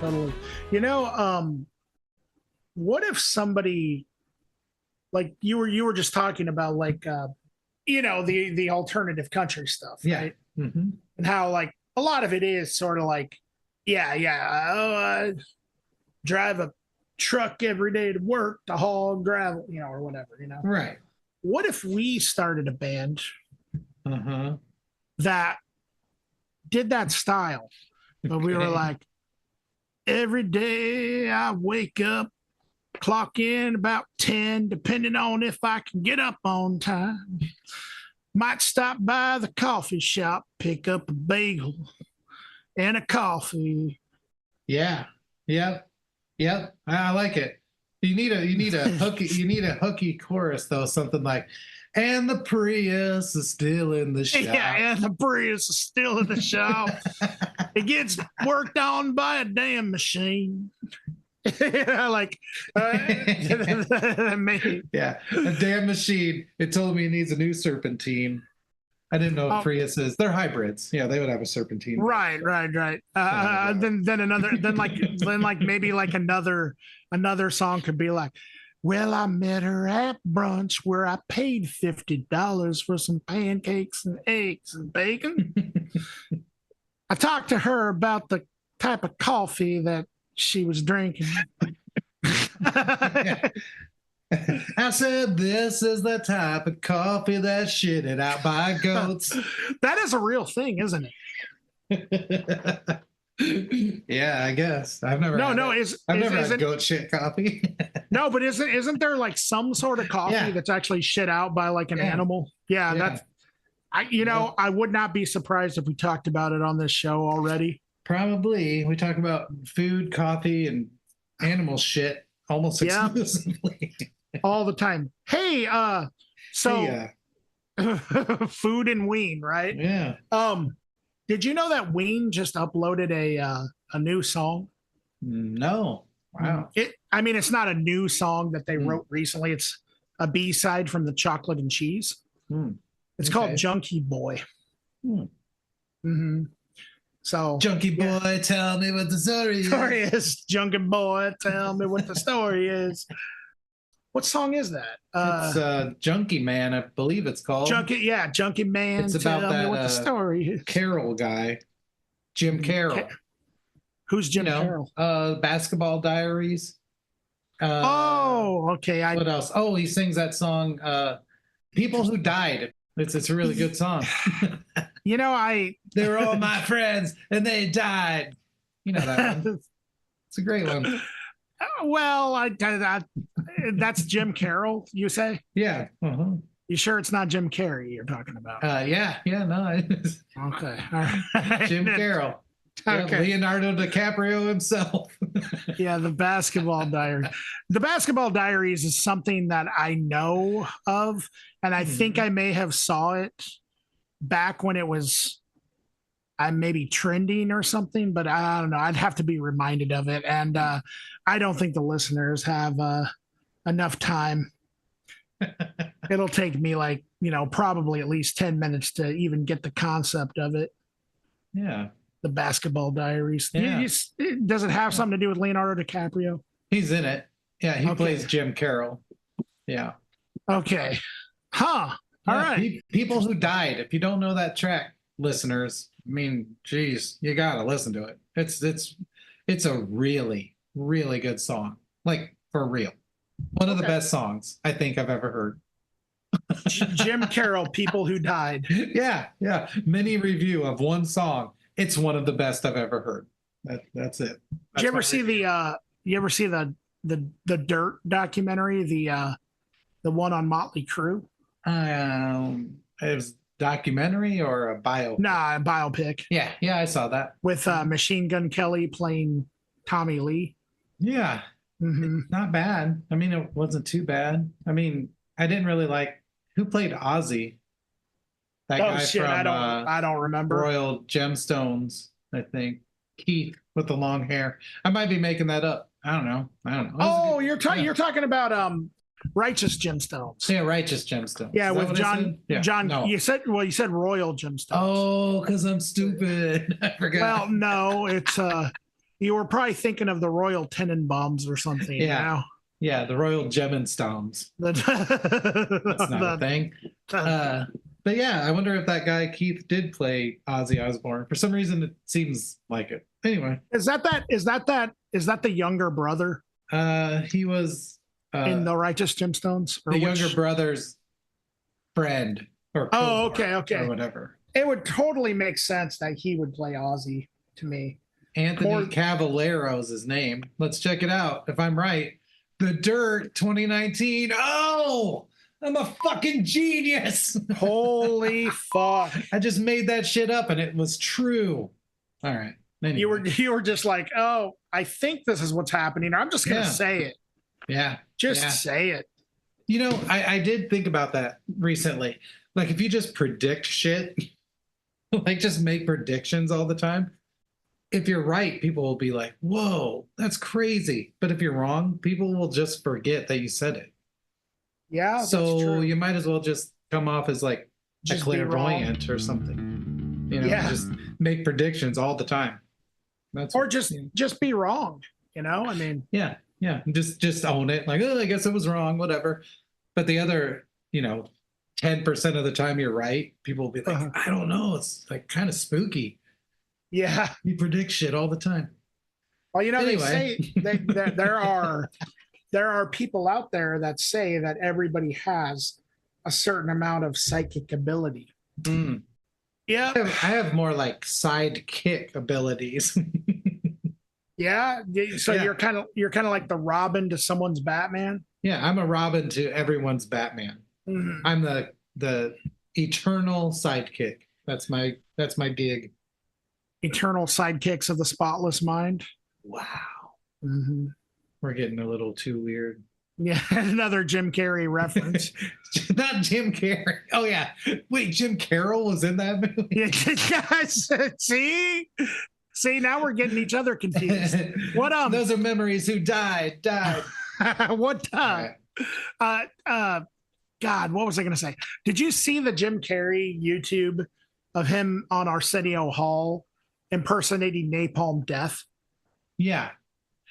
[SPEAKER 1] You know, what if somebody like you were just talking about like the alternative country stuff, right?
[SPEAKER 2] Mm-hmm.
[SPEAKER 1] And how like a lot of it is sort of like, I drive a truck every day to work to haul gravel, or whatever,
[SPEAKER 2] Right.
[SPEAKER 1] What if we started a band that did that style, but we were like, every day I wake up, clock in about 10, depending on if I can get up on time. Might stop by the coffee shop, pick up a bagel and a coffee.
[SPEAKER 2] Yeah. Yep. I like it. You need a hooky chorus though, something like, and the Prius is still in the shop.
[SPEAKER 1] Yeah, and the Prius is still in the shop. It gets worked on by a damn machine. Like,
[SPEAKER 2] yeah, a damn machine. It told me it needs a new serpentine. I didn't know what Priuses. They're hybrids. Yeah, they would have a serpentine.
[SPEAKER 1] Right. Then maybe like another song could be like, well, I met her at brunch where I paid $50 for some pancakes and eggs and bacon. I talked to her about the type of coffee that she was drinking.
[SPEAKER 2] I said, this is the type of coffee that's shitted out by goats.
[SPEAKER 1] That is a real thing, isn't
[SPEAKER 2] it? Yeah, I guess. I've never had goat shit coffee.
[SPEAKER 1] No, but isn't there like some sort of coffee that's actually shit out by like an animal? Yeah, that's I would not be surprised if we talked about it on this show already.
[SPEAKER 2] Probably. We talk about food, coffee, and animal shit almost exclusively.
[SPEAKER 1] All the time. Hey, Food and Ween, right?
[SPEAKER 2] Yeah.
[SPEAKER 1] Did you know that Ween just uploaded a new song?
[SPEAKER 2] No. Wow.
[SPEAKER 1] It's not a new song that they wrote recently. It's a B-side from the Chocolate and Cheese. It's called Junkie Boy. So
[SPEAKER 2] Junkie Boy, tell me what the story is.
[SPEAKER 1] Junkie Boy, tell me what the story is. What song is that?
[SPEAKER 2] It's Junkie Man, I believe it's called.
[SPEAKER 1] Junkie Man.
[SPEAKER 2] It's about
[SPEAKER 1] tell me what the story is.
[SPEAKER 2] Carrol guy, Jim Carrol.
[SPEAKER 1] Who's Jim Carrol?
[SPEAKER 2] Basketball Diaries.
[SPEAKER 1] Okay.
[SPEAKER 2] What else? Oh, he sings that song, "People Who Died." It's a really good song.
[SPEAKER 1] They
[SPEAKER 2] were all my friends and they died. You know that one. It's a great one.
[SPEAKER 1] Well, that's Jim Carrol, you say?
[SPEAKER 2] Yeah.
[SPEAKER 1] You sure it's not Jim Carrey you're talking about?
[SPEAKER 2] Yeah, no.
[SPEAKER 1] Okay. All right.
[SPEAKER 2] Jim Carrol. Okay. Leonardo DiCaprio himself.
[SPEAKER 1] Yeah, the Basketball Diaries. The Basketball Diaries is something that I know of, and I think I may have saw it back when it was maybe trending or something, but I don't know. I'd have to be reminded of it, and I don't think the listeners have enough time. It'll take me probably at least 10 minutes to even get the concept of it.
[SPEAKER 2] Yeah.
[SPEAKER 1] The Basketball Diaries.
[SPEAKER 2] Yeah.
[SPEAKER 1] Does it have something to do with Leonardo DiCaprio?
[SPEAKER 2] He's in it. Yeah, he plays Jim Carrol. Yeah.
[SPEAKER 1] Okay. Huh. All right.
[SPEAKER 2] People Who Died. If you don't know that track, listeners, geez, you gotta listen to it. It's a really, really good song. Like, for real. One of the best songs I think I've ever heard.
[SPEAKER 1] Jim Carrol, People Who Died.
[SPEAKER 2] Yeah. Mini review of one song. It's one of the best I've ever heard. That's it.
[SPEAKER 1] Did you ever see the Dirt documentary, the one on Motley Crue?
[SPEAKER 2] It was documentary or a biopic?
[SPEAKER 1] Nah, a biopic.
[SPEAKER 2] Yeah, I saw that.
[SPEAKER 1] With Machine Gun Kelly playing Tommy Lee.
[SPEAKER 2] Yeah. Not bad. It wasn't too bad. I didn't really like who played Ozzy. That guy from
[SPEAKER 1] I don't remember.
[SPEAKER 2] Royal Gemstones, I think. Keith with the long hair. I might be making that up. I don't know.
[SPEAKER 1] You're talking about Righteous Gemstones.
[SPEAKER 2] Yeah, Righteous Gemstones.
[SPEAKER 1] Yeah, with John. Yeah. John.
[SPEAKER 2] No.
[SPEAKER 1] You said Royal Gemstones.
[SPEAKER 2] Oh, because I'm stupid. I forgot.
[SPEAKER 1] Well, no, it's you were probably thinking of the Royal Tenenbaums or something.
[SPEAKER 2] Yeah.
[SPEAKER 1] You
[SPEAKER 2] Yeah, the Royal Gemstones. That's not a thing. But yeah, I wonder if that guy Keith did play Ozzy Osbourne. For some reason, it seems like it. Anyway,
[SPEAKER 1] is that the younger brother?
[SPEAKER 2] He was
[SPEAKER 1] in the Righteous Gemstones,
[SPEAKER 2] or the younger brother's friend, or
[SPEAKER 1] okay,
[SPEAKER 2] or whatever.
[SPEAKER 1] It would totally make sense that he would play Ozzy to me.
[SPEAKER 2] Anthony Cavallero's his name. Let's check it out. If I'm right, The Dirt 2019. Oh, I'm a fucking genius.
[SPEAKER 1] Holy fuck.
[SPEAKER 2] I just made that shit up and it was true. All right. Anyway.
[SPEAKER 1] You were just like, oh, I think this is what's happening. I'm just going to say it.
[SPEAKER 2] Yeah.
[SPEAKER 1] Just say it.
[SPEAKER 2] You know, I did think about that recently. Like if you just predict shit, like just make predictions all the time. If you're right, people will be like, whoa, that's crazy. But if you're wrong, people will just forget that you said it.
[SPEAKER 1] Yeah.
[SPEAKER 2] So you might as well just come off as like just a clairvoyant or something. You know, just make predictions all the time.
[SPEAKER 1] Just be wrong. You know, I mean.
[SPEAKER 2] Yeah. Just own it. Like, oh, I guess it was wrong, whatever. But the other, 10% of the time you're right, people will be like, I don't know. It's like kind of spooky.
[SPEAKER 1] Yeah.
[SPEAKER 2] You predict shit all the time.
[SPEAKER 1] Well, anyway. They say there are people out there that say that everybody has a certain amount of psychic ability.
[SPEAKER 2] Mm. Yeah. I have more like sidekick abilities.
[SPEAKER 1] Yeah. So you're kind of like the Robin to someone's Batman.
[SPEAKER 2] Yeah, I'm a Robin to everyone's Batman. Mm-hmm. I'm the eternal sidekick. That's my gig.
[SPEAKER 1] Eternal sidekicks of the spotless mind.
[SPEAKER 2] Wow.
[SPEAKER 1] Mm-hmm.
[SPEAKER 2] We're getting a little too weird.
[SPEAKER 1] Yeah, another Jim Carrey reference.
[SPEAKER 2] Not Jim Carrey. Oh yeah. Wait, Jim Carrol was in that movie?
[SPEAKER 1] Yes. See, now we're getting each other confused. What
[SPEAKER 2] Those are memories who died.
[SPEAKER 1] What God, what was I gonna say? Did you see the Jim Carrey YouTube of him on Arsenio Hall impersonating Napalm Death?
[SPEAKER 2] Yeah.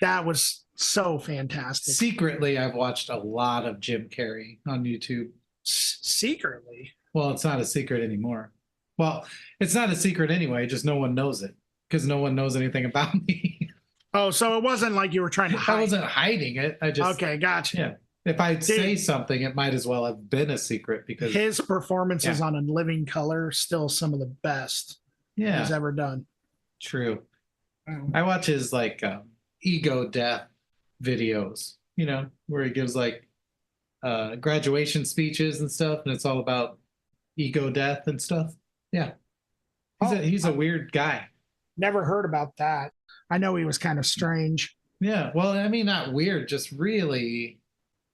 [SPEAKER 1] That was so fantastic.
[SPEAKER 2] Secretly, I've watched a lot of Jim Carrey on YouTube.
[SPEAKER 1] Secretly?
[SPEAKER 2] Well, it's not a secret anymore. Well, it's not a secret anyway, just no one knows it because no one knows anything about me.
[SPEAKER 1] Oh, so it wasn't like you were trying to hide.
[SPEAKER 2] I wasn't hiding it.
[SPEAKER 1] Okay, gotcha.
[SPEAKER 2] Yeah. If I say something, it might as well have been a secret because
[SPEAKER 1] his performances on In Living Color still some of the best he's ever done.
[SPEAKER 2] True. I watch his like ego death videos, where he gives like graduation speeches and stuff, and it's all about ego death and stuff. Yeah. He's a weird guy.
[SPEAKER 1] Never heard about that. I know he was kind of strange.
[SPEAKER 2] Yeah. Well, I mean, not weird, just really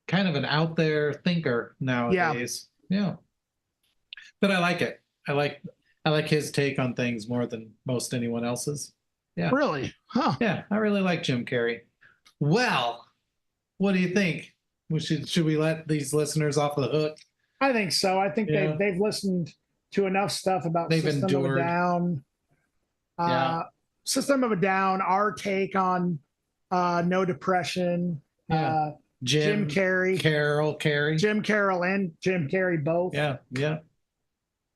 [SPEAKER 2] kind of an out there thinker nowadays. Yeah. But I like it. I like his take on things more than most anyone else's. Yeah.
[SPEAKER 1] Really? Huh.
[SPEAKER 2] Yeah. I really like Jim Carrey. Well, what do you think? Should we let these listeners off the hook?
[SPEAKER 1] I think so. I think they've listened to enough stuff about System of a Down. System of a Down, our take on No Depression. Jim Carrey. Jim Carrol and Jim Carrey both.
[SPEAKER 2] Yeah.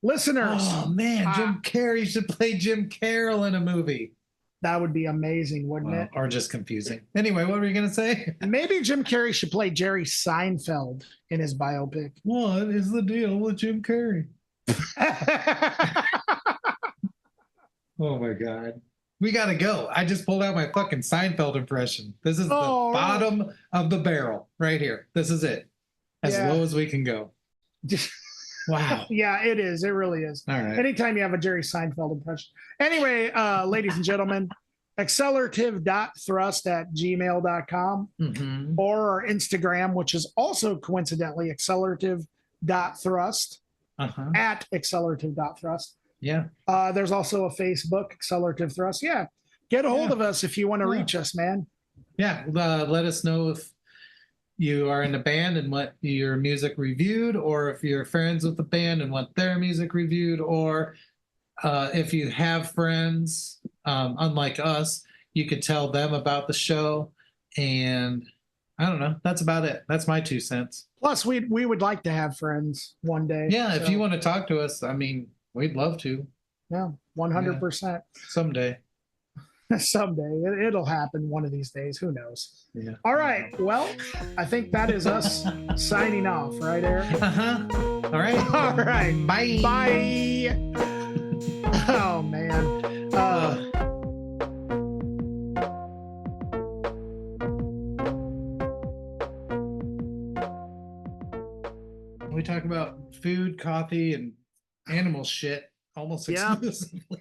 [SPEAKER 1] Listeners.
[SPEAKER 2] Oh, man. Jim Carrey should play Jim Carroll in a movie.
[SPEAKER 1] That would be amazing, wouldn't it?
[SPEAKER 2] Or just confusing. Anyway, what were you going to say?
[SPEAKER 1] Maybe Jim Carrey should play Jerry Seinfeld in his biopic.
[SPEAKER 2] What is the deal with Jim Carrey? Oh, my God. We got to go. I just pulled out my fucking Seinfeld impression. This is the bottom of the barrel right here. This is it. As low as we can go. Wow.
[SPEAKER 1] Yeah, it is. It really is.
[SPEAKER 2] All right.
[SPEAKER 1] Anytime you have a Jerry Seinfeld impression. Anyway, ladies and gentlemen, accelerativ.thrust@gmail.com or our Instagram, which is also coincidentally accelerativ.thrust at accelerativ.thrust.
[SPEAKER 2] Yeah.
[SPEAKER 1] There's also a Facebook, Accelerativ Thrust. Yeah. Get a hold of us if you want to reach us, man.
[SPEAKER 2] Yeah. Let us know if you are in a band and want your music reviewed, or if you're friends with the band and want their music reviewed, or if you have friends, unlike us, you could tell them about the show. And I don't know. That's about it. That's my 2 cents.
[SPEAKER 1] Plus, we would like to have friends one day.
[SPEAKER 2] Yeah, so. If you want to talk to us, I mean, we'd love to.
[SPEAKER 1] Yeah, 100%.
[SPEAKER 2] Yeah. Someday.
[SPEAKER 1] Someday. It'll happen one of these days. Who knows?
[SPEAKER 2] Yeah.
[SPEAKER 1] All right. Well, I think that is us signing off, right, Eric?
[SPEAKER 2] Uh-huh. All right.
[SPEAKER 1] All right.
[SPEAKER 2] Bye.
[SPEAKER 1] Bye. Oh, man. We
[SPEAKER 2] talk about food, coffee, and animal shit almost exclusively.